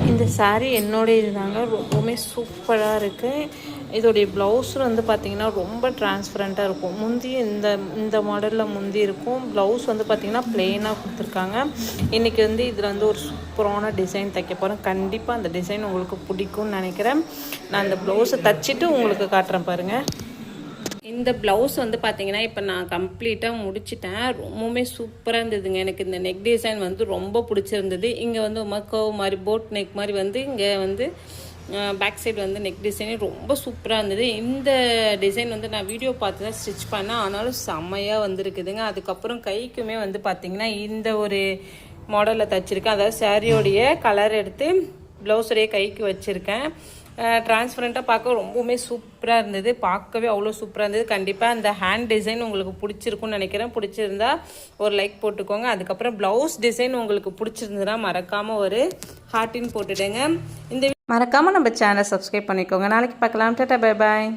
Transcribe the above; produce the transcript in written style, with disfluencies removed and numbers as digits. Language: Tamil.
இந்த saree என்னோடய இதுதாங்க. ரொம்பவுமே சூப்பராக இருக்குது. இதோடைய ப்ளவுஸும் வந்து பார்த்திங்கன்னா ரொம்ப டிரான்ஸ்பரண்ட்டாக இருக்கும். முந்தி இந்த மாடலில் முந்தி இருக்கும். ப்ளவுஸ் வந்து பார்த்திங்கன்னா ப்ளெயினாக கொடுத்துருக்காங்க. இன்றைக்கி வந்து இதில் வந்து ஒரு சூப்பரான டிசைன் தைக்க போகிறேன். கண்டிப்பாக அந்த டிசைன் உங்களுக்கு பிடிக்கும்னு நினைக்கிறேன். நான் அந்த ப்ளவுஸை தைச்சிட்டு உங்களுக்கு காட்டுறேன் பாருங்கள். இந்த ப்ளவுஸ் வந்து பார்த்திங்கன்னா இப்போ நான் கம்ப்ளீட்டாக முடிச்சிட்டேன். ரொம்பவுமே சூப்பராக இருந்ததுங்க. எனக்கு இந்த நெக் டிசைன் வந்து ரொம்ப பிடிச்சிருந்தது. இங்கே வந்து கர்வ் மாதிரி போட் நெக் மாதிரி வந்து இங்கே வந்து பேக் சைடு வந்து நெக் டிசைனே ரொம்ப சூப்பராக இருந்தது. இந்த டிசைன் வந்து நான் வீடியோ பார்த்து தான் ஸ்டிச் பண்ணேன். ஆனாலும் செம்மையாக வந்துருக்குதுங்க. அதுக்கப்புறம் கைக்குமே வந்து பார்த்திங்கன்னா இந்த ஒரு மாடலில் தைச்சிருக்கேன். அதாவது சாரியோடைய கலர் எடுத்து ப்ளவுஸோடைய கைக்கு வச்சுருக்கேன். டிரான்ஸ்பரண்ட்டாக பார்க்க ரொம்பவுமே சூப்பராக இருந்தது. பார்க்கவே அவ்வளோ சூப்பராக இருந்தது. கண்டிப்பாக அந்த ஹேண்ட் டிசைன் உங்களுக்கு பிடிச்சிருக்குன்னு நினைக்கிறேன். பிடிச்சிருந்தா ஒரு லைக் போட்டுக்கோங்க. அதுக்கப்புறம் ப்ளவுஸ் டிசைன் உங்களுக்கு பிடிச்சிருந்ததுன்னா மறக்காமல் ஒரு ஹார்ட்டின் போட்டுடுங்க. இந்த மறக்காமல் நம்ம சேனலை சப்ஸ்கிரைப் பண்ணிக்கோங்க. நாளைக்கு பார்க்கலாம். Tata, bye bye.